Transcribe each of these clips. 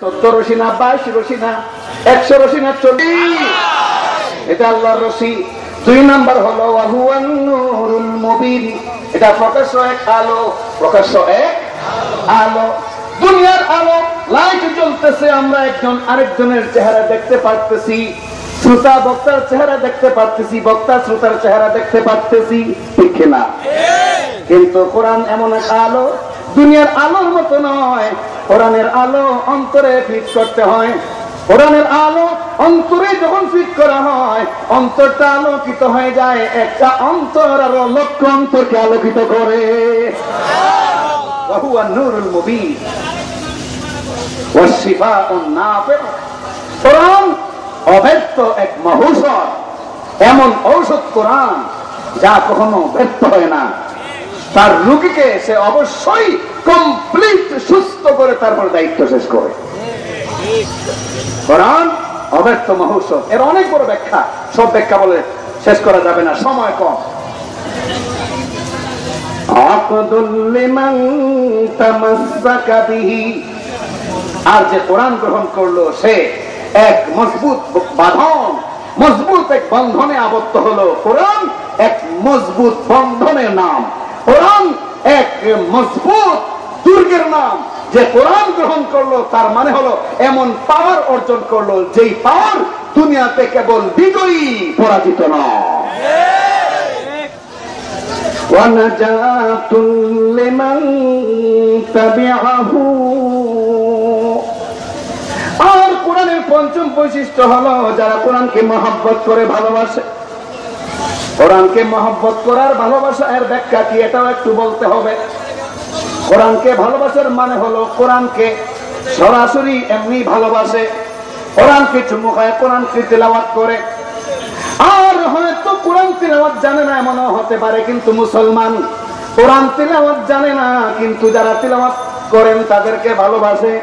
14 রশি না 22 রশি না 100 রশি না 40, এটা আল্লাহর রশি। 2 নাম্বার হলো ওয়াহুয়ান নূরুল মুবিন, এটা প্রকাশ্য এক আলো, প্রকাশ্য এক আলো, দুনিয়ার আলো। লাইট জ্বলতেছে, আমরা একজন আরেকজনের চেহারা দেখতে পারতেছি, শ্রোতা বক্তার চেহারা দেখতে পারতেছি, বক্তা শ্রোতার চেহারা দেখতে পারতেছি, ঠিক না? কিন্তু কোরআন এমন এক আলো, দুনিয়ার আলোর মতো নয়। কোরআনের আলো অন্তরে ফিট করতে হয়। কোরআনের আলো অন্তরে যখন ফিট করা হয়, অন্তরটা আলোকিত হয়ে যায়। একটা অন্তর আরো লক্ষ অন্তরকে আলোকিত করে। ওয়াহুয়া নূরুল মুবিন ওয়াশিফাউন নাফি'। কোরআন অব্যর্থ এক মহৌষধ, এমন ঔষধ কোরআন যা কখনো ব্যর্থ হয় না। তার রোগীকে সে অবশ্যই কমপ্লিট সুস্থ করে তারপর দায়িত্ব শেষ করে। কোরআন অব্যর্থ মহৌষধ, এর অনেক বড় ব্যাখ্যা, সব ব্যাখ্যা বলে শেষ করা যাবে না, সময় কম। আকাদুল লিমান তামাসসাকা বিহি, আর যে কোরআন গ্রহণ করলো সে এক মজবুত বাঁধন, মজবুত এক বন্ধনে আবদ্ধ হলো। কোরআন এক মজবুত বন্ধনের নাম, কোরআন এক মজবুত দুর্গের নাম। যে কোরআন গ্রহণ করলো তার মানে হলো এমন পাওয়ার অর্জন করলো যেই পাওয়ার দুনিয়াতে কেবল বিজয়ী, পরাজিত নয়। ওয়ানাজাতুল লিমান তাবিআহু, আর কোরআনের পঞ্চম বৈশিষ্ট্য হলো যারা কোরআনকে মহব্বত করে, ভালোবাসে। কোরআনকে মহব্বত করার ভালোবাসা এর ব্যাখ্যা কি এটাও একটু বলতে হবে। কোরআনকে ভালোবাসার মানে হলো কোরআনকে সরাসরি এমনি ভালোবাসে, কোরআনকে চুমু খায়, কোরআনকে তিলাওয়াত করে। আর হয়তো কোরআন তিলাওয়াত জানে না এমনও হতে পারে, কিন্তু মুসলমান কোরআন তিলাওয়াত জানে না, কিন্তু যারা তিলাওয়াত করেন তাদেরকে ভালোবাসে।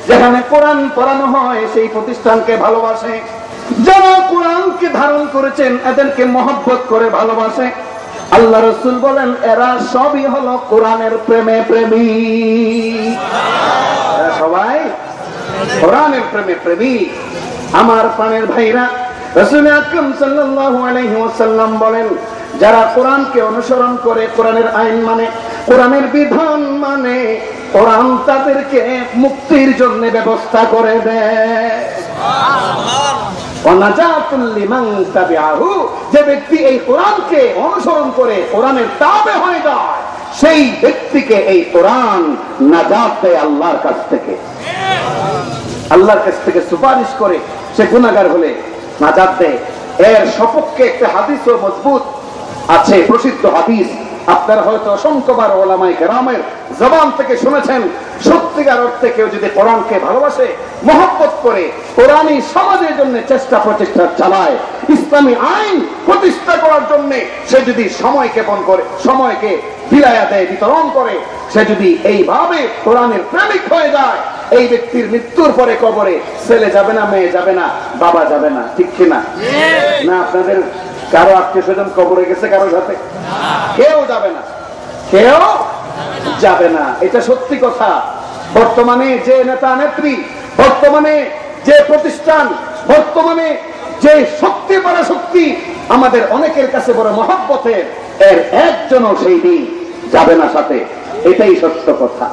যেখানে কোরআন পড়ানো হয় সেই প্রতিষ্ঠানকে ভালোবাসে। যারা কোরআনকে ধারণ করেছেন এদেরকে মহব্বত করে ভালোবাসে। আল্লাহ রাসূল বলেন এরা সবই হলো কোরআনের প্রেমে প্রেমী। এরা সবাই কোরআনের প্রেমে প্রেমী। আমার প্রাণের ভাইরা, রাসূল আকরাম সাল্লাল্লাহু আলাইহি ওয়াসাল্লাম বলেন যারা কোরআনকে অনুসরণ করে, কোরআনের আইন মানে, কোরআনের বিধান মানে, কোরআন তাদেরকে মুক্তির জন্য ব্যবস্থা করে দেয়। যে ব্যক্তি এই কোরআনকে অনুসরণ করে কোরআনের তাবে হয়ে যায়, সেই ব্যক্তিকে এই কোরআন নাজাত দেয় আল্লাহর কাছ থেকে। আল্লাহর কাছ থেকে সুপারিশ করে সে গুনাহগার হলে নাজাত দেয়। এর সপক্ষে একটা হাদিসও মজবুত আছে, প্রসিদ্ধ হাদিস। আপনারা হয়তো অসংখ্যবার ওলামায়ে কেরামের জবান থেকে শুনেছেন। সত্যিকার অর্থে কেউ যদি কোরআনকে ভালোবাসে, মহব্বত করে, কোরআনী সমাজের জন্য চেষ্টা প্রচেষ্টা চালায়, ইসলামী আইন প্রতিষ্ঠা করার জন্য সে যদি সময়কে বন করে, সময়কে বিলায়া দেয়, বিতরণ করে, সে যদি এইভাবে কোরআনের প্রেমিক হয়ে যায়, এই ব্যক্তির মৃত্যুর পরে কবরে ছেলে যাবে না, মেয়ে যাবে না, বাবা যাবে না, ঠিক কিনা? না, আপনাদের কারো আত্মীয় স্বজন কবরে গেছে কারো সাথে? কেউ যাবে না, কেউ যাবে না, এটা সত্যি কথা। বর্তমানে যে নেতা নেত্রী, বর্তমানে যে প্রতিষ্ঠান, বর্তমানে যে শক্তি পরাশক্তি আমাদের অনেকের কাছে বড় মহব্বতের, এর একজনও সেই দিন যাবে না সাথে, এটাই সত্য কথা।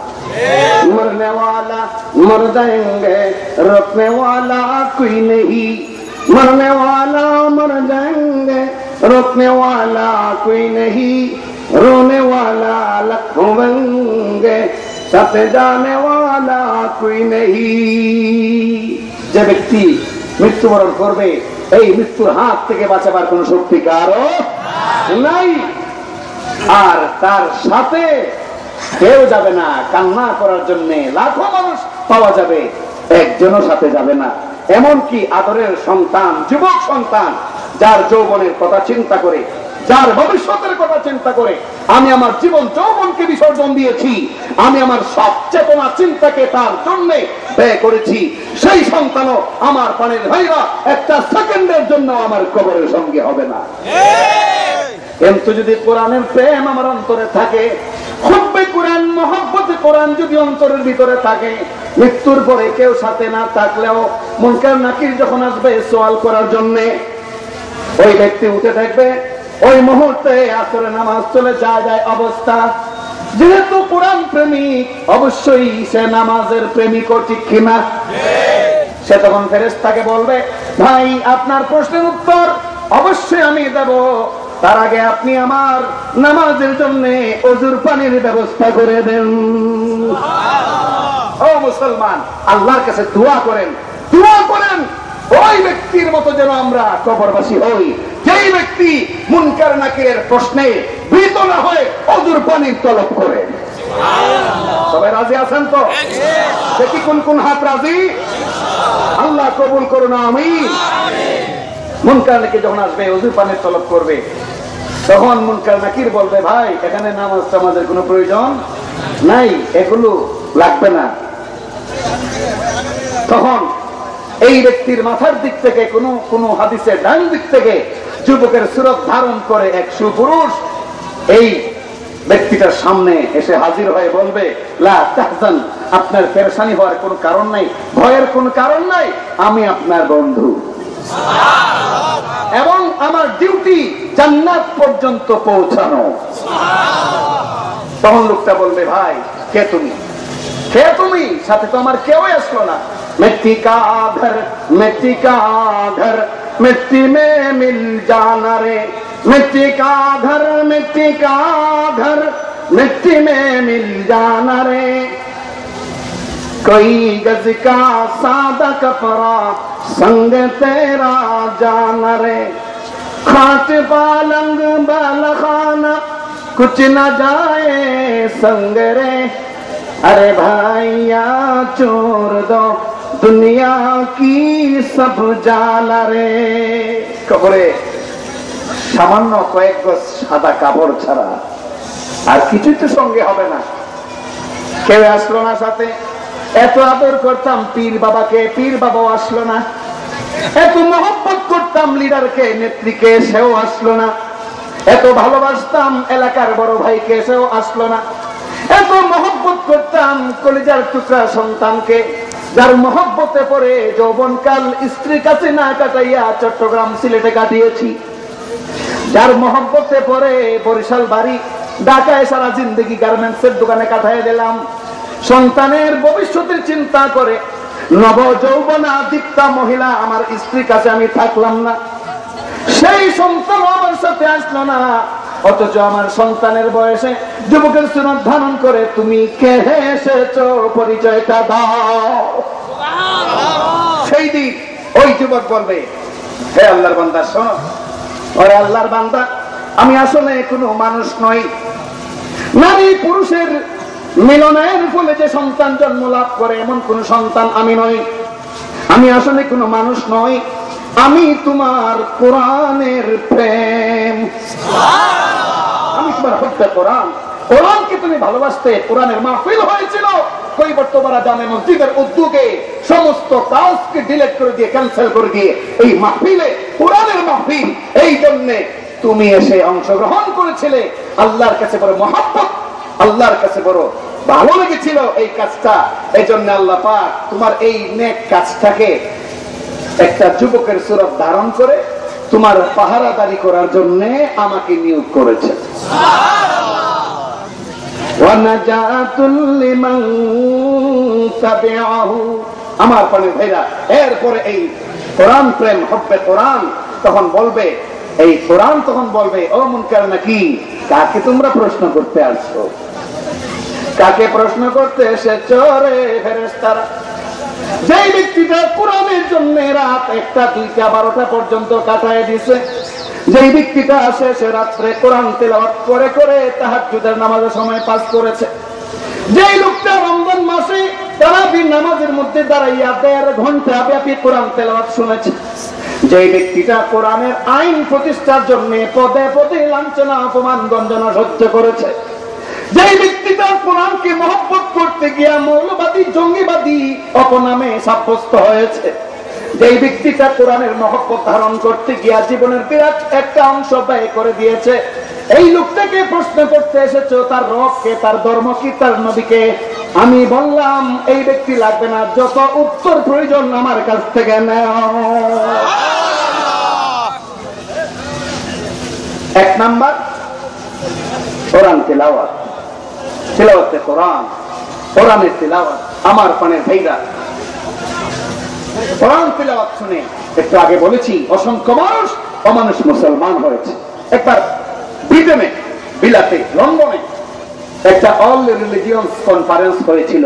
মরনে ওয়ালা মর যায়েঙ্গে, রোকনে ওয়ালা কোই নেহি, मरने वाला मर जाएंगे, रोकने वाला कोई नहीं, रोने वाला लाखों होंगे, साथ जाने वाला कोई नहीं। যে ব্যক্তি মৃত্যুবরণ করবে, এই মৃত্যুর হাত থেকে বাঁচাবার কোন শক্তি কারো নাই। আর তার সাথে কেউ যাবে না কান্না করার জন্য। লাখো মানুষ পাওয়া যাবে, একজনও সাথে যাবে না। এমনকি আদরের সন্তান, যুবক সন্তান, যার যৌবনের কথা চিন্তা করে, যার ভবিষ্যতের কথা চিন্তা করে, আমি আমার জীবন যৌবনকে বিসর্জন দিয়েছি, আমি আমার সব চেতনা চিন্তাকে তার জন্য ব্যয় করেছি, সেই সন্তানও আমার প্রাণের ভাইরা একটা সেকেন্ডের জন্য আমার কবরের সঙ্গে হবে না। কিন্তু যদি কোরআনের প্রেম আমার অন্তরে থাকে, হুব্বে কোরআন, মহব্বতে কোরআন যদি অন্তরের ভিতরে থাকে, মৃত্যুর পরে কেউ সাথে না থাকলেও মুনকার নাকির যখন আসবে সওয়াল করার জন্য, ওই ব্যক্তি উঠে থাকবে। ওই মুহূর্তে আসরে নামাজ চলে যায় অবস্থা। যেহেতু কোরআন প্রেমিক, অবশ্যই সে নামাজের প্রেমিক, ঠিক কিনা? সে তখন ফেরেশতাকে বলবে, ভাই আপনার প্রশ্নের উত্তর অবশ্যই আমি দেব, তার আগে আপনি আমার নামাজের জন্য ওযুর পানির ব্যবস্থা করে দেন। ও মুসলমান, আল্লাহর কাছে দোয়া করেন, দোয়া করেন ওই ব্যক্তির মতো যেন আমরা কবরবাসী হই, যেই ব্যক্তি মুনকার নাকিরের প্রশ্নে ভীত না হয়ে ওযুর পানির তলব করে। সবাই রাজি আছেন তো? দেখি কোন কোন হাত রাজি। আল্লাহ কবুল করুন, আমিন। মুনকার নাকির যখন আসবে ওযুর পানির তলব করবে, তখন মুনকার নাকির বলবে, ভাই এখানে নামাজ টামাজের কোনো প্রয়োজন নাই, এগুলো লাগবে না। তখন এই ব্যক্তির মাথার দিক থেকে কোন হাদিসের ডান দিক থেকে যুবকের সুরত ধারণ করে এক সুপুরুষ এই ব্যক্তিটার সামনে এসে হাজির হয়ে বলবে, লা তাহজান, আপনার পেরেশানি হওয়ার কোনো কারণ নাই, ভয়ের কোনো কারণ নাই, আমি আপনার বন্ধু এবং আমার ডিউটি জান্নাত পর্যন্ত পৌঁছানো। তখন লোকটা বলবে, ভাই কে তুমি, কে তুমি? সাথে তো আমার কেউই আসলো না। মিট্টি কা ঘর, মিট্টি কা ঘর, মিট্টি মে মিল জানা রে, মিট্টি কা ঘর, মিট্টি কা ঘর, মিট্টি মে মিল জানা রে, कोई गज का सादा कपड़ा संग तेरा जाना रे, खाट पालंग बालखाना कुछ न जाए संग रे, अरे भाइया छोड़ दो दुनिया की सब जाना रे। कबरे সামান্য কয়েক গজ সাদা কাপড় ছাড়া আর কিছুই তো সঙ্গে হবে না। কেউ আসলো না সাথে। এত আদর করতাম পীর বাবাকে, পীর বাবাও আসলো না। এত মহব্বত করতাম লিডারকে, নেত্রীকে, সেও আসলো না। এত ভালোবাসতাম এলাকার বড় ভাইকে, সেও আসলো না। এত মহব্বত করতাম কলিজার টুকরা সন্তানকে, যার মহব্বতে পড়ে যৌবনকাল স্ত্রীর কাছে না কাটাইয়া চট্টগ্রাম সিলেটে কাটিয়েছি, যার মহব্বতে পড়ে বরিশাল বাড়ি, ঢাকায় সারা জিন্দগি গার্মেন্টসের দোকানে কাটাইয়া দিলাম। সন্তানের ভবিষ্যতের চিন্তা করে নব যৌবনা দীপ্তা মহিলা আমার স্ত্রীর কাছে আমি থাকলাম না, সেই সন্তান আমার সাথে আসলো না। অথচ আমার সন্তানের বয়সে যুবকের সুন্নাত ধারণ করে তুমি কে এসেছো পরিচয়টা দাও। সেই দিন ওই যুবক বলবে, হে আল্লাহর বান্দা শোনো, ওরে আল্লাহর বান্দা, আমি আসলে কোনো মানুষ নই। নারী পুরুষের মিলনের ফলে যে সন্তান জন্ম লাভ করে এমন কোন সন্তান আমি নই। আমি আসলে কোনো মানুষ নই, আমি তোমার কোরআনের প্রেম, আমি তোমার হত্যা কোরআন। কোরআনকে তুমি ভালোবাসতে কোরআনের মাহফিল হয়েছিল, কৈবর্তমারা জামে মসজিদের উদ্যোগে সমস্ত কাজকে ডিলিট করে দিয়ে, ক্যান্সেল করে দিয়ে এই মাহফিলে, কোরআনের মাহফিল, এই জন্য তুমি এসে অংশগ্রহণ করেছিলে। আল্লাহর কাছে বড় মহব্বত, আল্লাহর কাছে বড় ভালো লেগেছিল এই কাজটা। এই জন্য আল্লাহ পাক তোমার এই নেক কাজটাকে একটা যুবকের সুরত ধারণ করে তোমার পাহারাদারি করার জন্য আমাকে নিয়োগ করেছে। আমার প্রাণের ভাইরা, এরপরে এই কোরআন প্রেম, হব্বে কোরআন তখন বলবে, এই কোরআন তখন বলবে, ও মুনকার নাকির, কাকে তোমরা প্রশ্ন করতে আসছো? কাকে প্রশ্ন করতে এসেছো রে ফেরেশতারা? যেই ব্যক্তিটা কোরআনের জন্য রাত 1টা 2টা 12টা পর্যন্ত কাটায় দিছে, যেই ব্যক্তিটা শেষে রাত্রে কোরআন তেলাওয়াত করে করে তাহাজ্জুদের নামাজের সময় পাস করেছে, যেই লোকটা রমজান মাসে তারাবির নামাজের মধ্যে দাঁড়াইয়া 1.5 ঘন্টা ব্যাপী কোরআন তেলাওয়াত শুনেছে, যেই ব্যক্তিটা কোরআনের আইন প্রতিষ্ঠার জন্য পদে পদে লাঞ্ছনা অপমান গঞ্জনা সহ্য করেছে, যেই ব্যক্তিটা কোরআনকে মহব্বত করতে গিয়া মৌলবাদী জঙ্গিবাদী অপনামে সাব্যস্ত হয়েছে, যেই ব্যক্তিটা কোরআনের মহব্বত ধারণ করতে গিয়া জীবনের বিরাট একটা অংশ ব্যয় করে দিয়েছে, এই লোকটাকে প্রশ্ন করতে এসেছো তার রবকে, তার ধর্ম কি, তার নবীকে। আমি বললাম এই ব্যক্তি লাগবে না, যত উত্তর প্রয়োজন আমার কাছ থেকে নাও। এক নাম্বার কোরআন তিলাওয়াত, তিলাওয়াতে কোরআন, কোরআনের তিলাওয়াত। আমার পানের ভাইরা, কোরআন তিলাওয়াত শুনে একটু আগে বলেছি অসংখ্য মানুষ মুসলমান হয়েছে। একবার ব্রিটেনে, বিলাতে, লন্ডনে একটা অল রিলিজিয়ন্স কনফারেন্স হয়েছিল,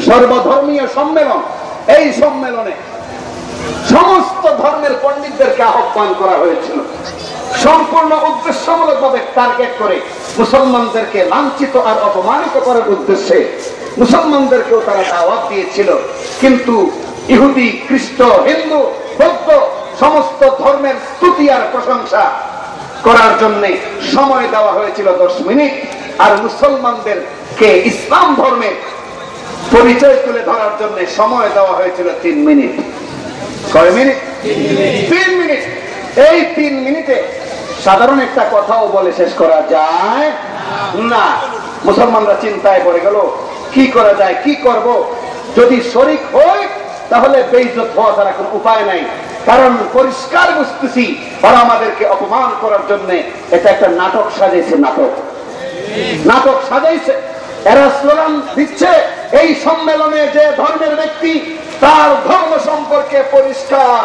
সর্বধর্মীয় সম্মেলন। এই সম্মেলনে সমস্ত ধর্মের পণ্ডিতদেরকে আহ্বান করা হয়েছিল, সম্পূর্ণ উদ্দেশ্যমূলক ভাবে টার্গেট করে মুসলমানদেরকে লাঞ্ছিত আর অপমানিত করার উদ্দেশ্যে মুসলমানদেরকেও তারা দাওয়াত দিয়েছিল। কিন্তু ইহুদি, খ্রিস্ট, হিন্দু, বৌদ্ধ সমস্ত ধর্মের স্তুতি আর প্রশংসা করার জন্য সময় দেওয়া হয়েছিল 10 মিনিট, আর মুসলমানদেরকে ইসলাম ধর্মের পরিচয় তুলে ধরার জন্য সময় দেওয়া হয়েছিল 3 মিনিট। কয় মিনিট? 3 মিনিট। এই 3 মিনিটে সাধারণ একটা কথাও বলে শেষ করা যায় না। মুসলমানরা চিন্তায় পড়ে গেল, কি করা যায়, কি করব। যদি শরীক হয় তাহলে বেইজ্জত হওয়া ছাড়া কোনো উপায় নাই। কারণ পরিষ্কার বুঝতেছি ওরা আমাদেরকে অপমান করার জন্য এটা একটা নাটক সাজাইছে, নাটক সাজাইছে। এরা স্লোগান দিচ্ছে এই সম্মেলনে যে ধর্মের ব্যক্তি তার ধর্ম সম্পর্কে পরিষ্কার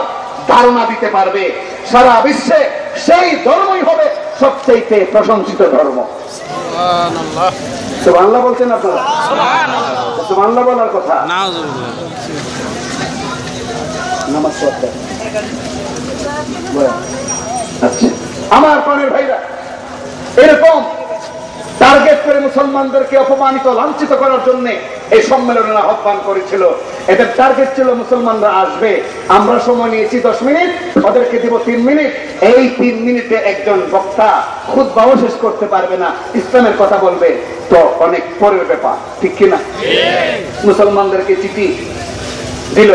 ধারণা দিতে পারবে, সারা বিশ্বে সেই ধর্মই হবে সবচেয়ে প্রশংসিত ধর্ম। সুবহানাল্লাহ বলছেন আপনারা? সুবহানাল্লাহ বলার কথা। নামাজ পড়তে আচ্ছা, আমার প্রাণের ভাইরা, এরকম টার্গেট করে মুসলমানদেরকে অপমানিত, লাঞ্ছিত করার জন্য এই সম্মেলনের আহ্বান করেছিল। এদের টার্গেট ছিল মুসলমানরা আসবে, আমরা সময় নিয়েছি 10 মিনিট, ওদেরকে দিব 3 মিনিট। এই 3 মিনিটে একজন বক্তা খুতবাও শেষ করতে পারবে না, ইসলামের কথা বলবে, তো অনেক পরের ব্যাপার, ঠিক কিনা? মুসলমানদেরকে চিঠি দিল,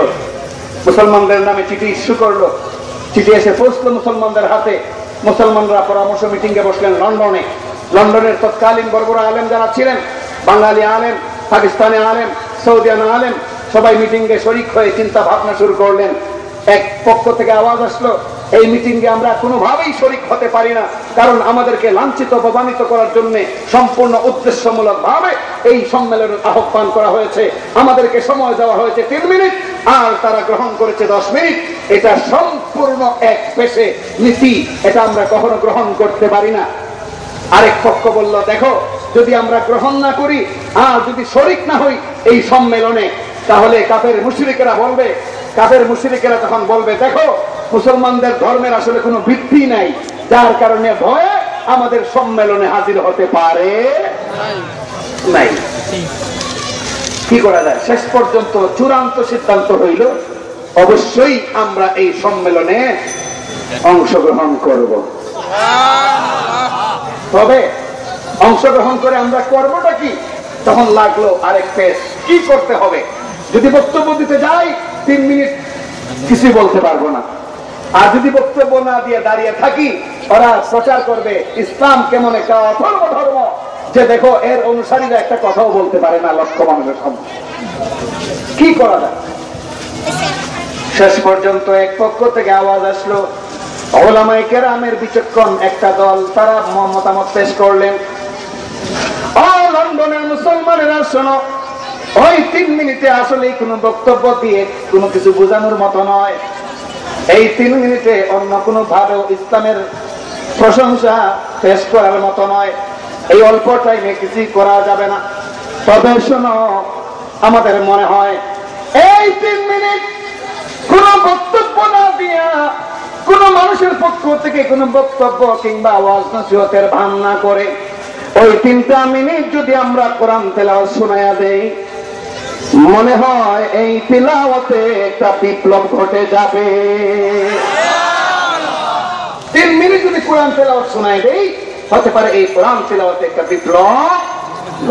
মুসলমানদের নামে চিঠি ইস্যু করলো, চিঠি এসে পৌঁছলো মুসলমানদের হাতে। মুসলমানরা পরামর্শ মিটিংয়ে বসলেন লন্ডনে। লন্ডনের তৎকালীন বড় বড় আলেম যারা ছিলেন, বাঙালি আলেম, পাকিস্তানি আলেম, সৌদিয়ান আলেম, সবাই মিটিংয়ে শরিক হয়ে চিন্তা ভাবনা শুরু করলেন। এক পক্ষ থেকে আওয়াজ আসলো, এই মিটিংয়ে আমরা কোনোভাবেই শরিক হতে পারি না, কারণ আমাদেরকে লাঞ্ছিত, অপমানিত করার জন্য সম্পূর্ণ উদ্দেশ্যমূলক ভাবে এই সম্মেলনের আহ্বান করা হয়েছে। আমাদেরকে সময় দেওয়া হয়েছে 3 মিনিট, আর তারা গ্রহণ করেছে 10 মিনিট। এটা সম্পূর্ণ এক পেশে নীতি, এটা আমরা কখনো গ্রহণ করতে পারি না। আরেক পক্ষ বলল, দেখো যদি আমরা গ্রহণ না করি আর যদি শরিক না হই এই সম্মেলনে, তাহলে কাফের মুশরিকেরা বলবে, কাফের মুশরিকেরা তখন বলবে, দেখো মুসলমানদের ধর্মের আসলে কোনো ভিত্তি নাই, যার কারণে ভয়ে আমাদের সম্মেলনে হাজির হতে পারে নাই। কি করা যায়? শেষ পর্যন্ত চূড়ান্ত সিদ্ধান্ত হইল, অবশ্যই আমরা এই সম্মেলনে অংশগ্রহণ করব। তবে অংশগ্রহণ করে আমরা করবোটা কি? তখন লাগলো আরেক পেশ, কি করতে হবে। যদি বক্তব্য দিতে যাই 3 মিনিট কিছুই বলতে পারবো না, আর যদি বক্তব্য না দিয়ে দাঁড়িয়ে থাকি ওরা প্রচার করবে ইসলাম কেমন একটা অথর্ব ধর্ম, যে দেখো এর অনুসারীরা একটা কথাও বলতে পারে না লক্ষ মানুষের সামনে। কি করা যায়? শেষ পর্যন্ত এক পক্ষ থেকে আওয়াজ আসলো, উলামায়ে কেরামের বিচক্ষণ একটা দল, তারা মতামত পেশ করলেন, ও লন্ডনের মুসলমানেরা শোনো, ওই 3 মিনিটে আসলে কোনো বক্তব্য দিয়ে কোনো কিছু বোঝানোর মতো নয়। এই 3 মিনিটে অন্য কোনো ভাবেও ইসলামের প্রশংসা পেশ করার মতো নয়। এই অল্প টাইমে কিছুই করা যাবে না। তবে শোনো, আমাদের মনে হয় এই 3 মিনিট কোন বক্তব্য না দিয়া, কোন মানুষের পক্ষ থেকে কোন বক্তব্য কিংবা আওয়াজ নসিহতের ভান না করে ওই 3টা মিনিট যদি আমরা কোরআন তেলাওয়াত শোনায়া দেই, মনে হয় এই তিলাওয়াতে একটা বিপ্লব ঘটে যাবে। 3 মিনিট যদি কোরআন তেলাওয়াত শোনায় দেই, হতে পারে এই কোরআন তেলাওয়াতে একটা বিপ্লব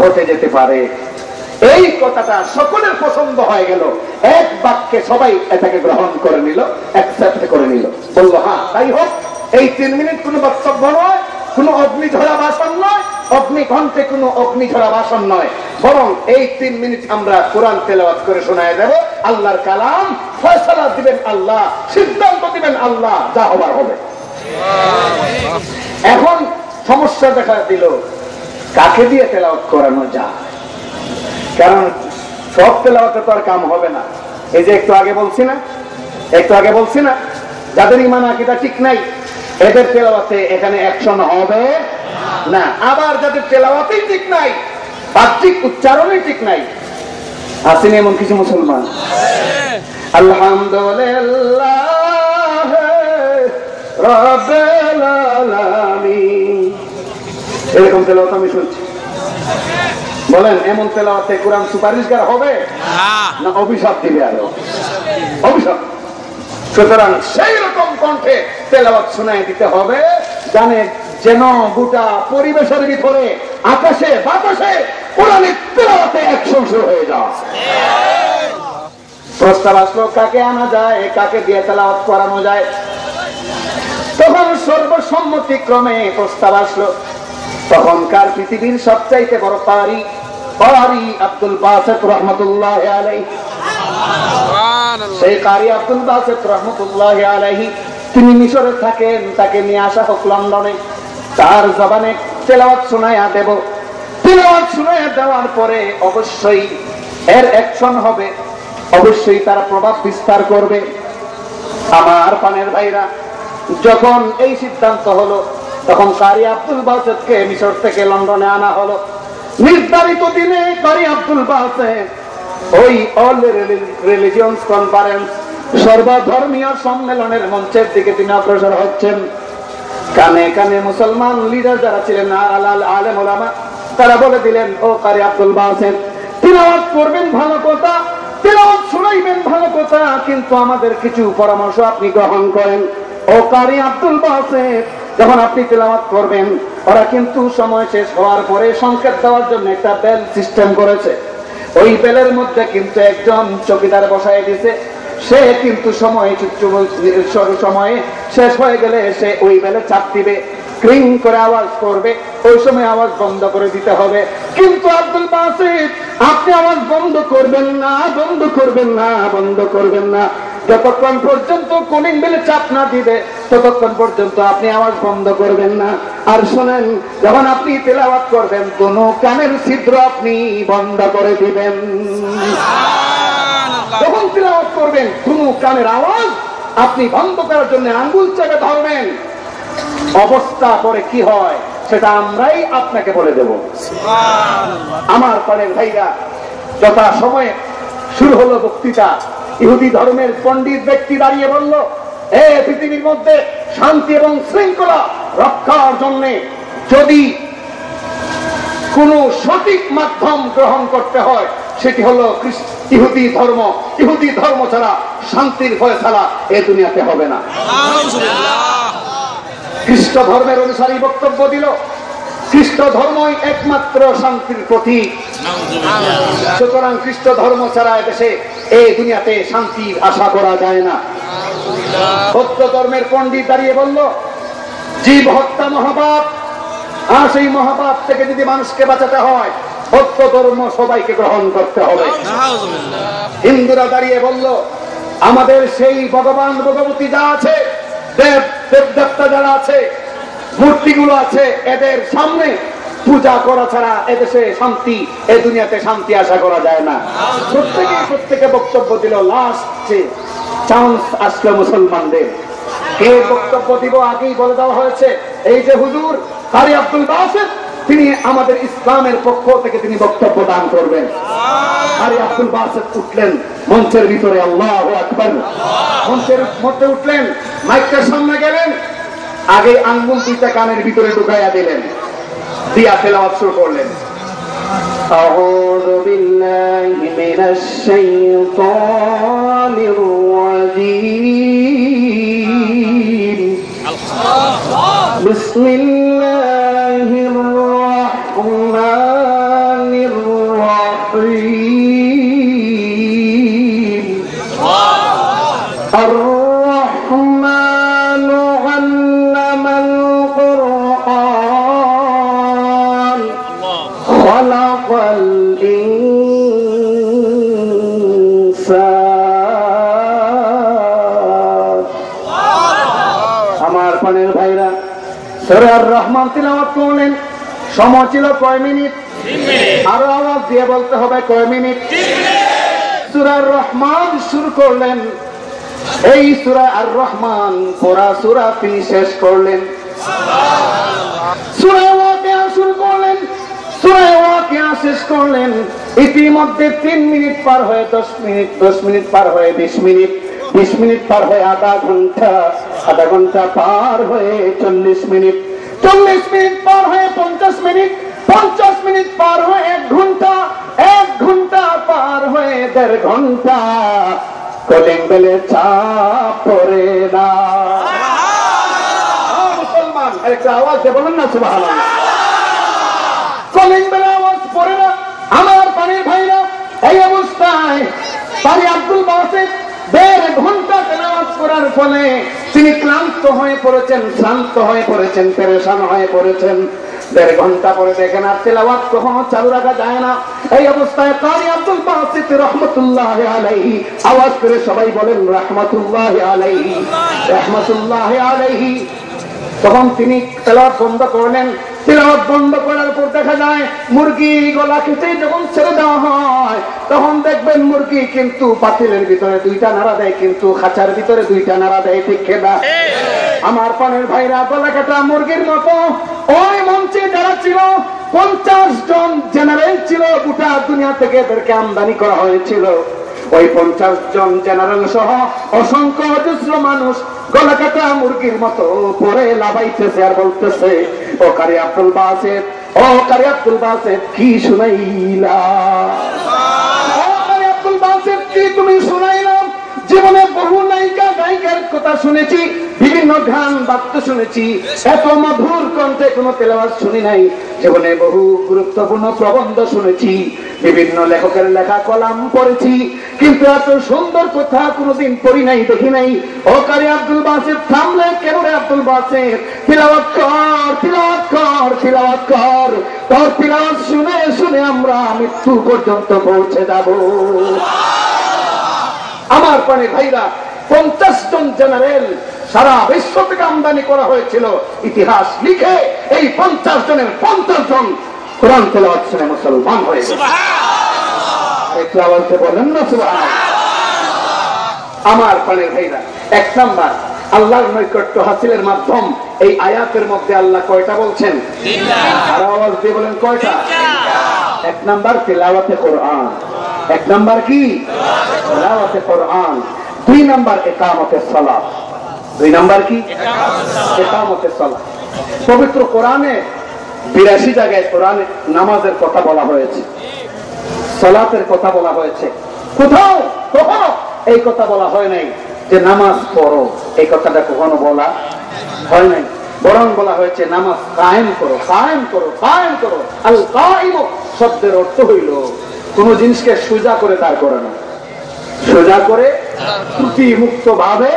ঘটে যেতে পারে। এই কথাটা সকলের পছন্দ হয়ে গেল, এক বাক্যে সবাই এটাকে গ্রহণ করে নিল, অ্যাকসেপ্ট করে নিল, বলল হ্যাঁ তাই হোক। এই 3 মিনিট কোনো বক্তব্য নয়, কোনো অগ্নিঝরা ভাষণ নয়, অগ্নিকণ্ঠে কোনো অগ্নিঝরা ভাষণ নয়, বরং এই 3 মিনিট আমরা কোরআন তেলাওয়াত করে শোনায় দেব। আল্লাহর কালাম, ফয়সালা দিবেন আল্লাহ, সিদ্ধান্ত দিবেন আল্লাহ, যা হবার হবে। এখন সমস্যা দেখা দিল, কাকে দিয়ে তেলাওয়াত করানো যায়? কারণ সব তেলাওয়াতে তো আর কাম হবে না। এই যে একটু আগে বলছি না যাদের ঈমান আকীদা ঠিক নাই, এদের তেলাওয়াতে এখানে অ্যাকশন হবে না। আবার যাদের তেলাওয়াতেই ঠিক নাই, বাহ্যিক উচ্চারণই ঠিক নাই, আসেনি এমন কিছু মুসলমান? আলহামদুলিল্লাহ রাব্বিল আলামিন, এরকম তেলাওয়াত আমি শুনছি। বলেন, এমন তেলাওয়াতে কোরআন সুপারিশগার হবে না অভিশাপ দিবে? আরো অভিশাপ। সুতরাং সেই রকম কণ্ঠে তেলাওয়াত শোনায় দিতে হবে জানে যেন গোটা পরিবেশের ভিতরে, আকাশে বাতাসে কোরআনের তেলাওয়াতে অ্যাকশন শুরু হয়ে যায়। প্রস্তাব আসলো কাকে আনা যায়, কাকে দিয়ে তেলাওয়াত করানো যায়। তখন সর্বসম্মতিক্রমে প্রস্তাব আসলো তখনকার পৃথিবীর সবচাইতে বড় কারি আব্দুল বাসিত রহমতুল্লাহ আলাইহি। সেই কারি আব্দুল বাসিত রহমতুল্লাহ আলাইহি তিনি মিশরে থাকেন, তাকে নিয়ে আসা হোক লন্ডনে, তার জবানে তেলাওয়াত শোনায়া দেব। তেলাওয়াত শোনায়া দেওয়ার পরে অবশ্যই এর অ্যাকশন হবে, অবশ্যই তার প্রভাব বিস্তার করবে। আমার পানের ভাইরা, যখন এই সিদ্ধান্ত হলো তখন কারি আব্দুল বাসিতকে মিশর থেকে লন্ডনে আনা হলো। নির্ধারিত দিনে কারি আব্দুল বাসিত ওই অল রিলিজিয়ন্স কনফারেন্স, সর্বধর্মীয় সম্মেলনের মঞ্চের দিকে তিনি অগ্রসর হচ্ছেন। কানে কানে মুসলমান লিডার যারা ছিলেন, আলেম ওলামা, তারা বলে দিলেন, ও কারি আব্দুল বাসিত, তিলাওয়াত করবেন ভালো কথা, তিলাওয়াত শোনাইবেন ভালো কথা, কিন্তু আমাদের কিছু পরামর্শ আপনি গ্রহণ করেন। ও কারি আব্দুল বাসিত, যখন আপনি তেলাওয়াত করবেন, ওরা কিন্তু সময় শেষ হওয়ার পরে সংকেত দেওয়ার জন্য একটা বেল সিস্টেম করেছে। ওই বেলের মধ্যে কিন্তু একজন চৌকিদার বসায় দিয়েছে। সে কিন্তু সময়ে শেষ হয়ে গেলে সে ওই বেলে চাপ দিবে, ক্রিং করে আওয়াজ করবে, ওই সময় আওয়াজ বন্ধ করে দিতে হবে। কিন্তু আব্দুল বাসিত, আপনি আওয়াজ বন্ধ করবেন না, যতক্ষণ পর্যন্ত কলিং বেলে চাপ না দিবে ততক্ষণ পর্যন্ত আপনি আওয়াজ বন্ধ করবেন না। আর শোনেন, যখন আপনি তেলাওয়াত করবেন কোনো কানের ছিদ্র আপনি বন্ধ করে দিবেন। যখন তেলাওয়াত করবেন কোনো কানের আওয়াজ আপনি বন্ধ করার জন্য আঙ্গুল চেপে ধরবেন। অবস্থা পরে কি হয় সেটা আমরাই আপনাকে বলে দেব। আমার পানের ভাইরা, যথা সময়ে শুরু হলো বক্তৃতা। ইহুদি ধর্মের পণ্ডিত ব্যক্তি দাঁড়িয়ে বলল, পৃথিবীর মধ্যে শান্তি এবং শৃঙ্খলা রক্ষার জন্য যদি কোন সঠিক মাধ্যম গ্রহণ করতে হয় সেটি হলো ইহুদি ধর্ম। ইহুদি ধর্ম ছাড়া শান্তির ফয়সালা এ দুনিয়াতে হবে না। খ্রিস্ট ধর্মের অনুসারী বক্তব্য দিল, খ্রিস্ট ধর্মই একমাত্র শান্তির প্রতীক। সুতরাং খ্রিস্ট ধর্ম ছাড়া দেশে এই দুনিয়াতে শান্তির আশা করা যায় না। বৌদ্ধ ধর্মের পণ্ডিত দাঁড়িয়ে বলল, জীব হত্যা মহাপাপ, আর সেই মহাপাপ থেকে যদি মানুষকে বাঁচাতে হয় বৌদ্ধ ধর্ম সবাইকে গ্রহণ করতে হবে। হিন্দুরা দাঁড়িয়ে বলল, আমাদের সেই ভগবান ভগবতী যা আছে, দেব দেবদেবতা যারা আছে, মূর্তিগুলো আছে, এদের সামনে পূজা করা ছাড়া এদেশে শান্তি, এ দুনিয়াতে শান্তি আশা করা যায় না। প্রত্যেকে বক্তব্য দিল। লাস্ট চান্স আসলো মুসলমানদের। কে বক্তব্য দিব আগেই বলে দেওয়া হয়েছে। এই যে হুজুর কারি আব্দুল বাসিত, তিনি আমাদের ইসলামের পক্ষ থেকে তিনি বক্তব্য দান করবেন। কারি আব্দুল বাসিত উঠলেন মঞ্চের ভিতরে, আল্লাহু আকবার, মঞ্চের মধ্যে উঠলেন, মাইকটার সামনে গেলেন, আগে আঙ্গুল দুইটা কানের ভিতরে ঢুকাইয়া দিলেন, দিয়া তেলাওয়াত শুরু করলেন। আউযু বিল্লাহি মিনাশ শাইতানির রাজীম। বিসমিল্লাহির রাহমানির রাহিম। الرحمن علم القرآن পানের ভাইরা সূরা আর রহমান তিলাওয়াত করলেন, সময় ছিল কয় মিনিট? আরো আওয়াজ দিয়ে বলতে হবে কয় মিনিট? সূরা আর রহমান শুরু করলেন, এই সূরা আর রহমান পুরা সূরা তিনি শেষ করলেন। সূরা ওয়াকিয়া শুরু করলেন, সূরা ওয়াকিয়া শেষ করলেন। ইতিমধ্যে 3 মিনিট পার হয়ে 10 মিনিট, 10 মিনিট পার হয়ে 20 মিনিট, 20 মিনিট পার হয়ে আধা ঘন্টা, আধা ঘন্টা পার হয়ে 40 মিনিট, 40 মিনিট পার হয়ে 50 মিনিট, 50 মিনিট পার হয়ে 1 ঘন্টা, 1 ঘন্টা পার হয়ে 1.5 ঘন্টা। কলিং বেলের চাপ পড়ে না। মুসলমান একটা আওয়াজ দিয়ে বলেন না সুবহানাল্লাহ। কলিং বেলের আওয়াজ পড়ে না। আমার পানির ভাইরা, এই অবস্থায় পারি আব্দুল বাসিত 1.5 ঘন্টা তেলাওয়াত করার ফলে তিনি ক্লান্ত হয়ে পড়েছেন, শ্রান্ত হয়ে পড়েছেন, পেরেশান হয়ে পড়েছেন। 1.5 ঘন্টা পরে দেখেন আর তেলাওয়াত কখনো চালু রাখা যায় না। এই অবস্থায় কারি আব্দুল বাসিত রাহমাতুল্লাহি আলাইহি আওয়াজ করে সবাই বলেন রাহমাতুল্লাহি আলাইহি, রাহমাতুল্লাহি আলাইহি। তখন তিনি তেলাওয়াত বন্ধ করলেন। তেলাওয়াত বন্ধ করার পর দেখা যায় মুরগি গলা কেটে যখন ছেড়ে দেওয়া হয় তখন দেখবেন মুরগি কিন্তু পাতিলের ভিতরে 2টা নাড়া দেয়, কিন্তু খাঁচার ভিতরে 2টা নাড়া দেয়, ঠিক কিনা? আমার পানের ভাইরা, গলা কাটা মুরগির মতো ওই মঞ্চে যারা ছিল 50 জন জেনারেল ছিল, গোটা দুনিয়া থেকে এদেরকে আমদানি করা হয়েছিল। ওই 50 জন জেনারেল সহ অসংখ্য অজস্র মানুষ গলা কাটা মুরগির মতো পরে লাভাইতেছে আর বলতেছে, ও কারি আব্দুল বাসিত, ও কারি আব্দুল বাসিত, কি শুনাইলা? ও কারি আব্দুল বাসিত, কি তুমি শুনাইলা? জীবনে বহু নায়িকা গায়িকার কথা শুনেছি, বিভিন্ন গান বাদ্য শুনেছি, এত মধুর কণ্ঠে কোনো তেলাওয়াত শুনি নাই। জীবনে বহু গুরুত্বপূর্ণ প্রবন্ধ শুনেছি, বিভিন্ন লেখকের লেখা কলাম পড়েছি, কিন্তু এত সুন্দর কথা কোনোদিন পড়ি নাই, দেখি নাই। ও কারি আব্দুল বাসিত, থামলে কেন রে আব্দুল বাসিত? তিলাওয়াত কর, তিলাওয়াত কর, তিলাওয়াত কর। তোর তিলাওয়াত শুনে শুনে আমরা মৃত্যু পর্যন্ত পৌঁছে যাব। আমার পানে ভাইরা, 50 জন জেনারেল সারা বিশ্ব থেকে আমদানি করা হয়েছিল। ইতিহাস লিখে এই 50 জনের 50 জন কোরআন তেলাওয়াত শুনে মুসলমান হয়ে গেছে। একটু আওয়াজে বলেন না সুবহানাল্লাহ। আমার পানে ভাইরা, 1 নাম্বার আল্লাহর নৈকট্য হাসিলের মাধ্যম। এই আয়াতের মধ্যে আল্লাহ কয়টা বলছেন? 3টা। আর আওয়াজ দিয়ে বলেন কয়টা? 1 নাম্বার তেলাওয়াতে কোরআন, 1 নাম্বার কি? তেলাওয়াতে কোরআন। 2 নাম্বার ইকামতে সালাত। 2 নাম্বার কি? ইকামতে সালাত। পবিত্র কোরআনে 82 জায়গায় কোরআনে নামাজের কথা বলা হয়েছে, সালাতের কথা বলা হয়েছে। কোথাও কখনো এই কথা বলা হয় নাই যে নামাজ পড়ো, এই কথাটা কখনো বলা হয় নাই। বরং বলা হয়েছে নামাজ কায়েম করো, কায়েম করো, কায়েম করো। আল কায়েম শব্দের অর্থ হইল কোন জিনিসকে সোজা করে দাঁড় করানো, সোজা করে ত্রুটি মুক্ত ভাবে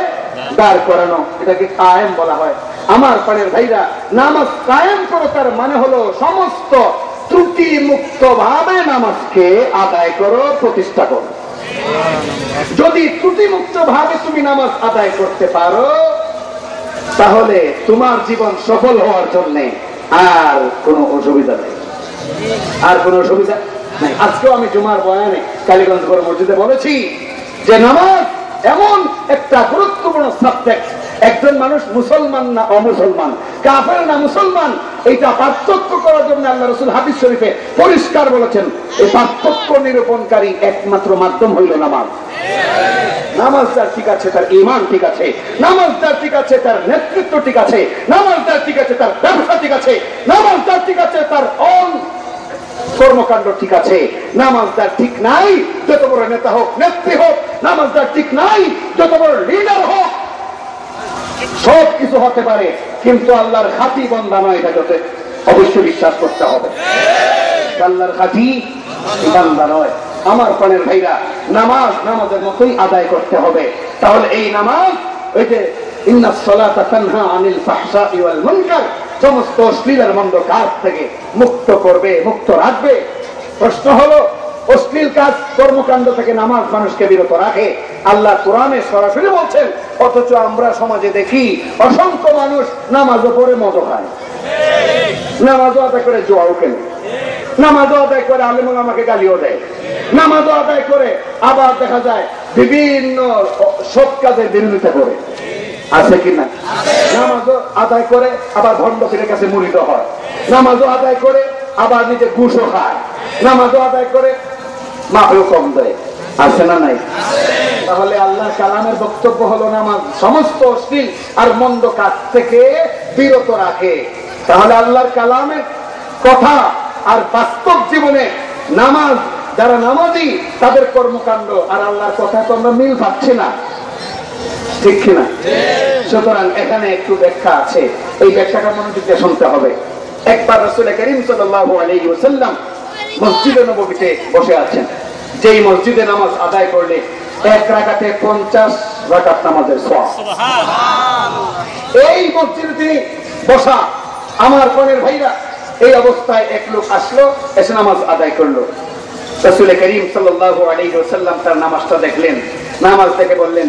দাঁড় করানো, এটাকে কায়েম বলা হয়। আমার পানের ভাইরা, নামাজ কায়েম করো তার মানে হলো সমস্ত ত্রুটি মুক্ত ভাবে নামাজকে আদায় করো, প্রতিষ্ঠা করো। যদি ত্রুটি মুক্ত ভাবে তুমি নামাজ আদায় করতে পারো তাহলে তোমার জীবন সফল হওয়ার জন্য আর কোনো অসুবিধা নেই, আর কোনো অসুবিধা নাই। আজকেও আমি জুমার বয়ানে কালীগঞ্জ বড় মসজিদে বলেছি যে নামাজ এমন একটা গুরুত্বপূর্ণ সাবজেক্ট, একজন মানুষ মুসলমান না অমুসলমান, কাফের না মুসলমান, এইটা পার্থক্য করার জন্য আল্লাহ রাসূল হাদিস শরীফে পরিষ্কার বলেছেন। এই পার্থক্য নিরূপণকারী একমাত্র মাধ্যম হইল নামাজ। নামাজদার ঠিক আছে, তার ঈমান ঠিক আছে, নামাজদার ঠিক আছে, তার নেতৃত্ব ঠিক আছে, নামাজদার ঠিক আছে, তার ব্যবসা ঠিক আছে, নামাজদার ঠিক আছে, তার কর্মকাণ্ড ঠিক আছে। নামাজদার ঠিক নাই, যত বড় নেতা হোক, নেত্রী হোক, নামাজদার ঠিক নাই, যত বড় লিডার হোক, সব কিছু হতে পারে, কিন্তু আল্লাহর খাঁটি বান্দা নয়, এটা যাতে অবশ্যই বিশ্বাস করতে হবে। আল্লাহর খাঁটি বান্দা নয়। আমার প্রাণের ভাইরা, নামাজ নামাজের মতোই আদায় করতে হবে। তাহলে এই নামাজ ওই যে ইন্নাস সালাতা তানহা আনিল ফাহশাই ওয়াল মুনকার, সমস্ত অশ্লীল আর মন্দ কাজ থেকে মুক্ত করবে, মুক্ত রাখবে। প্রশ্ন হলো অশ্লীল কাজ কর্মকাণ্ড থেকে নামাজ মানুষকে বিরত রাখে, আল্লাহ কোরআনে সরাসরি বলছেন। অথচ আমরা সমাজে দেখি অসংখ্য মানুষ নামাজও পড়ে মদ খায়, নামাজও আদায় করে জুয়াও খেলে, নামাজও আদায় করে আলেম ওলামাকে গালিও দেয়, নামাজও আদায় করে আবার দেখা যায় বিভিন্ন সৎ কাজের বিরোধিতা করে। আছে কিনা? নামাজও আদায় করে আবার ভণ্ড পীরের কাছে মুরিদ হয়, নামাজও আদায় করে আবার নিজে ঘুষও খায়, নামাজও আদায় করে মাফেও কম দেয়। আছে না নাই? তাহলে আল্লাহ কালামের বক্তব্য হলো নামাজ সমস্ত অশ্লীল আর মন্দ কাজ থেকে বিরত রাখে। তাহলে আল্লাহর কালামের কথা আর বাস্তব জীবনে নামাজ, যারা নামাজি তাদের কর্মকাণ্ড আর আল্লাহর কথা তো আমরা মিল পাচ্ছি না, ঠিক কিনা? সুতরাং এখানে একটু ব্যাখ্যা আছে, এই ব্যাখ্যাটা মনোযোগ দিয়ে শুনতে হবে। একবার রাসূল করিম সাল্লাল্লাহু আলাইহি ওয়াসাল্লাম মসজিদে নববীতে বসে আছেন, যেই মসজিদে নামাজ আদায় করলে এক রাকাতে 50 রাকাত নামাজের সওয়াব। এই মসজিদে তিনি বসা, আমার কোনের ভাইরা, এই অবস্থায় এক লোক আসলো, এসে নামাজ আদায় করলো। রাসূল করিম সাল্লাল্লাহু আলাইহি ওয়াসাল্লাম তার নামাজটা দেখলেন, নামাজ দেখে বললেন,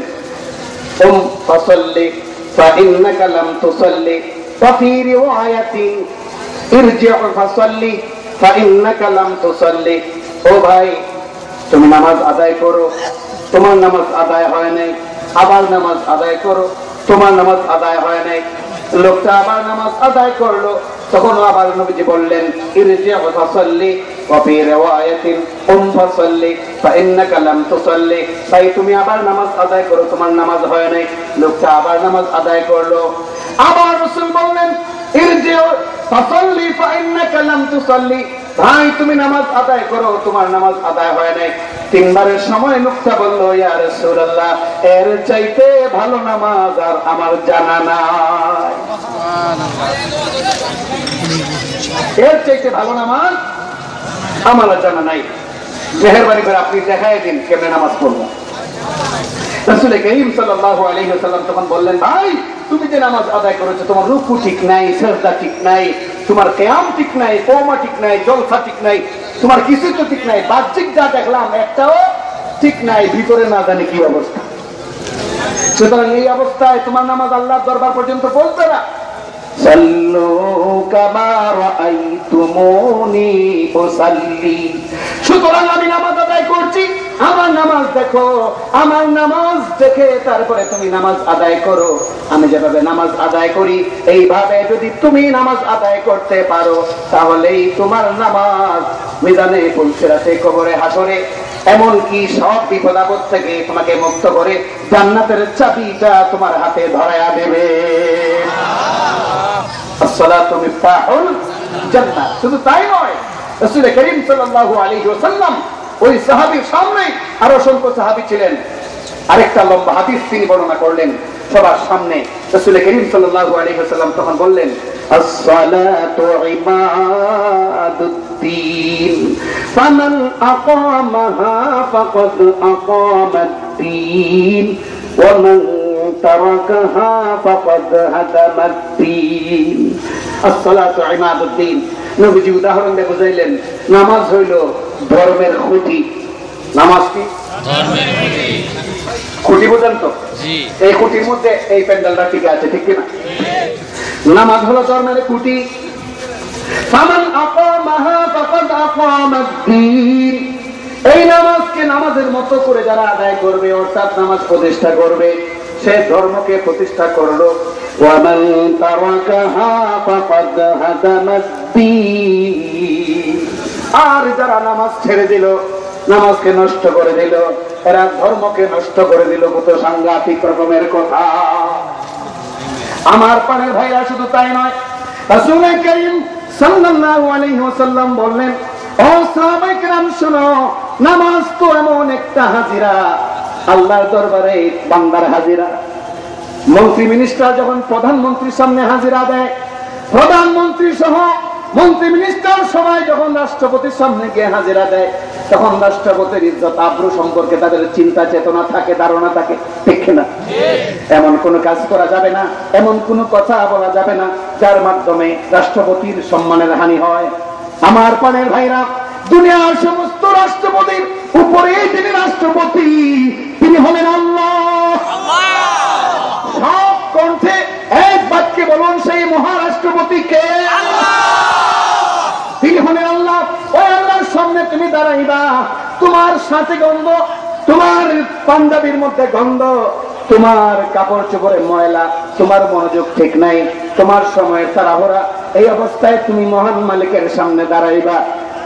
কুম ফাসাল্লি ফাইন্নাকা লাম তুসাল্লি ওয়া ফি রিওয়ায়াতিন ইরজি' ফাসাল্লি ফাইন্নাকা লাম তুসাল্লি। ও ভাই, তুমি নামাজ আদায় করো, তোমার নামাজ আদায় হয় নাই, আবার নামাজ আদায় করো, তোমার নামাজ আদায় হয় নাই। লোকটা আবার নামাজ আদায় করলো, তখন আবার নবীজি বললেন, ইরজি' ফাসাল্লি ওয়া ফি রিওয়ায়াতিন কুম ফাসাল্লি ফাইন্নাকা লাম তুসাল্লি। ভাই, তুমি আবার নামাজ আদায় করো, তোমার নামাজ হয় নাই। লোকটা আবার নামাজ আদায় করলো, আবার রাসূল বললেন, ইরজি' ফাসাল্লি ফাইন্নাকা লাম তুসাল্লি। ভাই, তুমি নামাজ আদায় করো, তোমার নামাজ আদায় হয় নাই। তিনবারের সময় লোকটা বলল, ইয়া রাসূলুল্লাহ, এর চাইতে ভালো নামাজ আর আমার জানা নাই। এর চাইতে ভালো নামাজ আমার জানা নাই। মেহেরবানি করে আপনি দেখায় দিন কেমনে নামাজ পড়বো। রাসূল করিম সাল্লাল্লাহু আলাইহি ওয়াসাল্লাম তখন বললেন, ভাই, তুমি যে নামাজ আদায় করেছো, তোমার রুকু ঠিক নাই, সিজদা ঠিক নাই, তোমার কিয়াম ঠিক নাই, কওমা ঠিক নাই, জলসা ঠিক নাই, তোমার কিছু তো ঠিক নাই। বাহ্যিক যা দেখলাম একটাও ঠিক নাই, ভিতরে না জানি কি অবস্থা। সুতরাং এই অবস্থায় তোমার নামাজ আল্লাহর দরবার পর্যন্ত পৌঁছবে না। সাল্লু কামা রাআইতুমুনি উসাল্লি। সুতরাং আমি নামাজ আদায় করছি, আমার নামাজ দেখো, আমার নামাজ দেখে তারপরে তুমি নামাজ আদায় করো। আমি যেভাবে নামাজ আদায় করি, এইভাবে যদি তুমি নামাজ আদায় করতে পারো, তাহলেই তোমার নামাজ মিজানে পুলসিরাতে, কবরে, হাসরে, এমনকি সব বিপদ আপদ থেকে তোমাকে মুক্ত করে জান্নাতের চাবিটা তোমার হাতে ধরায়া দেবে। আসসালাতু মিফতাহুল জান্নাহ। শুধু তাই নয়, রাসূল করিম সাল্লাল্লাহু আলাইহি ওয়াসাল্লাম ওই সাহাবীর সামনে, আর অসংখ্য সাহাবী ছিলেন, আরেকটা লম্বা হাদিস তিনি বর্ণনা করলেন সবার সামনে। রাসূল করিম সাল্লাল্লাহু আলাইহি ওয়াসাল্লাম তখন বললেন, আসসালাতু ইমাদুদ্দিন ফামান আকামাহা ফাকাদ আকামাদ্দিন ওয়া মান তারাকাহা ফাকাদ হাদামাদ্দিন। আসসালাতু ইমাদুদ্দিন, নবীজি উদাহরণ দিয়ে বুঝাইলেন, নামাজ হইল ধর্মের খুঁটি। নামাজ কি? ধর্মের খুঁটি। খুঁটি বুঝেন তো? এই খুঁটির মধ্যে এই প্যান্ডেলটা টিকে আছে, ঠিক কিনা? নামাজ হলো ধর্মের খুঁটি। ফামান আকামাহা ফাকাদ আকামাদ্দিন। এই নামাজকে নামাজের মতো করে যারা আদায় করবে, অর্থাৎ নামাজ প্রতিষ্ঠা করবে, সে ধর্মকে প্রতিষ্ঠা করলো। ওয়া মান তারাকাহা ফাকাদ হাদামাদ্দিন। আর যারা নামাজ ছেড়ে দিল, নামাজকে নষ্ট করে দিল, এরা ধর্মকে নষ্ট করে দিল। কত সাংঘাতিক রকমের কথা। আমার প্রাণের ভাইরা, শুধু তাই নয়, রাসূল করিম সাল্লাল্লাহু আলাইহি ওয়াসাল্লাম বললেন, ও সাহাবায়ে কেরাম শুনো, নামাজ তো এমন একটা হাজিরা, আল্লাহর দরবারে বান্দার হাজিরা। মন্ত্রী মিনিস্টার যখন প্রধানমন্ত্রীর সামনে হাজিরা দেয়, প্রধানমন্ত্রী সহ মন্ত্রী মিনিস্টার সবাই যখন রাষ্ট্রপতির সামনে গিয়ে হাজিরা দেয়, তখন রাষ্ট্রপতির ইজ্জত আবরু সম্পর্কে তাদের চিন্তা চেতনা থাকে, ধারণা থাকে, ঠিক না? এমন কোনো কাজ করা যাবে না, এমন কোনো কথা বলা যাবে না যার মাধ্যমে রাষ্ট্রপতির সম্মানের হানি হয়। আমার প্রাণের ভাইরা, দুনিয়ার সমস্ত রাষ্ট্রপতির উপরে যিনি রাষ্ট্রপতি তিনি হলেন আল্লাহ। সব কণ্ঠে এক বাক্যে বলুন, সেই মহারাষ্ট্রপতি কে? তিনি হলেন আল্লাহ। ওই আল্লাহর সামনে তুমি দাঁড়াইবা, তোমার সাথে গন্ধ, তোমার পাঞ্জাবির মধ্যে গন্ধ, তোমার কাপড় চোপড়ে ময়লা, তোমার মনোযোগ ঠিক নাই, তোমার সময়ের তাড়াহুড়া, এই অবস্থায় তুমি মহান মালিকের সামনে দাঁড়াইবা।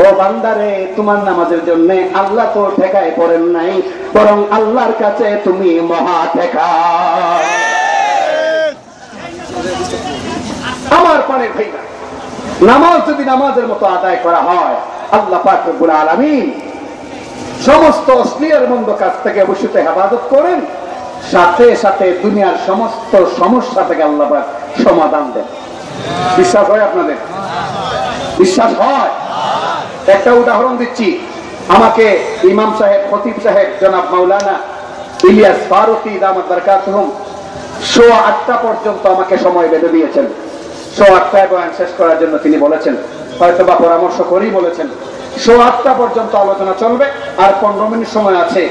ও বান্দারে, তোমার নামাজের জন্য আল্লাহ তো ঠেকায় পড়েন নাই, বরং আল্লাহর কাছে তুমি মহা ঠেকা। আমার পানের ভাইরা, নামাজ যদি নামাজের মতো আদায় করা হয়, আল্লাহ পাক রব্বুল আলামিন সমস্ত অশ্লীল মন্দ কাজ থেকে অবশ্যই হেফাজত করেন, সাথে সাথে দুনিয়ার সমস্ত সমস্যা থেকে আল্লাহ পাক সমাধান দেন। বিশ্বাস হয় আপনাদের? বিশ্বাস হয়? একটা উদাহরণ দিচ্ছি। আমাকে ইমাম সাহেব, খতিব সাহেব জনাব মাওলানা ইলিয়াস ফারুকী দামাত বারাকাতুহুম 8:30 পর্যন্ত আমাকে সময় বেঁধে দিয়েছেন। 8:30 বয়ান শেষ করার জন্য তিনি বলেছেন, হয়তো বা পরামর্শ করেই বলেছেন 8:30 পর্যন্ত আলোচনা চলবে, আর 15 মিনিট সময় আছে।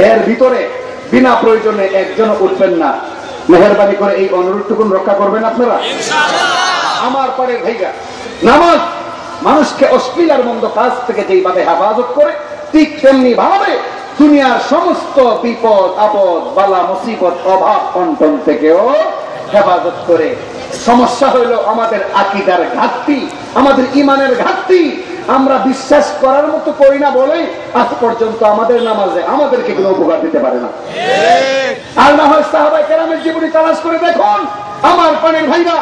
এর ভিতরে বিনা প্রয়োজনে একজন উঠবেন না। মেহেরবানি করে এই অনুরোধটুকুন রক্ষা করবেন আপনারা ইনশাআল্লাহ। আমার পরে ভাইয়া, নামাজ মানুষকে অশ্লীল আর মন্দ কাজ থেকে যেইভাবে হেফাজত করে, ঠিক তেমনি ভাবে দুনিয়ার সমস্ত বিপদ আপদ, বালা মুসিবত, অভাব অনটন থেকেও হেফাজত করে। সমস্যা হইল আমাদের আকীদার ঘাটতি, আমাদের ঈমানের ঘাটতি। আমরা বিশ্বাস করার মতো করি না বলে আজ পর্যন্ত আমাদের নামাজে আমাদেরকে কোনো উপকার দিতে পারে না। আর না হয় সাহাবায়ে কেরামের জীবনী তালাশ করে দেখুন। আমার পানের ভাইরা,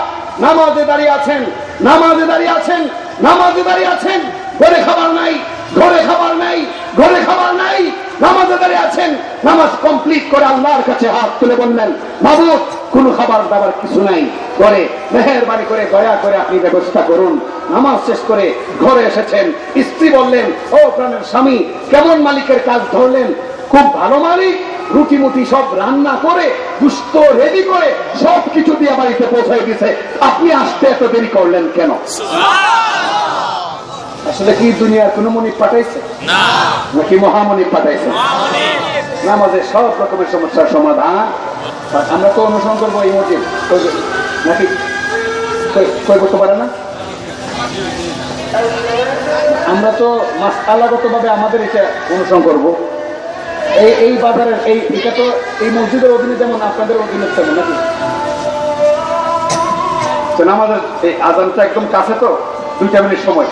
নামাজে দাঁড়িয়ে আছেন, নামাজে দাঁড়িয়ে আছেন, নামাজে দাঁড়িয়ে আছেন, ঘরে খাবার নাই, ঘরে খাবার নাই, ঘরে খাবার নাই, নামাজে দাঁড়িয়ে আছেন। নামাজ কমপ্লিট করে আল্লাহর কাছে হাত তুলে বললেন, মাবুদ কোনো খাবার দাবার কিছু নাই, ঘরে মেহেরবানি করে দয়া করে আপনি ব্যবস্থা করুন। নামাজ শেষ করে ঘরে এসেছেন, স্ত্রী বললেন, ও প্রাণের স্বামী, কেমন মালিকের কাজ ধরলেন? খুব ভালো মালিক, রুটি মুটি সব রান্না করে, গুস্ত রেডি করে সব কিছু দিয়ে বাড়িতে পৌঁছায় দিয়েছে, আপনি আসতে এত দেরি করলেন কেন? আসলে কি দুনিয়ার কোন মনিব পাঠাইছে নাকি মহামনিব পাঠাইছে? নামাজের সব রকমের সমস্যার সমাধান আমরা তো অনুসরণ করবো এই মসজিদ নাকি করতে পারে না? আমরা তো মাসআলাগত ভাবে আমাদের এটা অনুসরণ করবো। এই বাজারের এটা তো এই মসজিদের অধীনে যেমন আপনাদের অধীনে তেমন নাকি? আমাদের এই আজানটা একদম কাছে, তো 2 মিনিট সময়।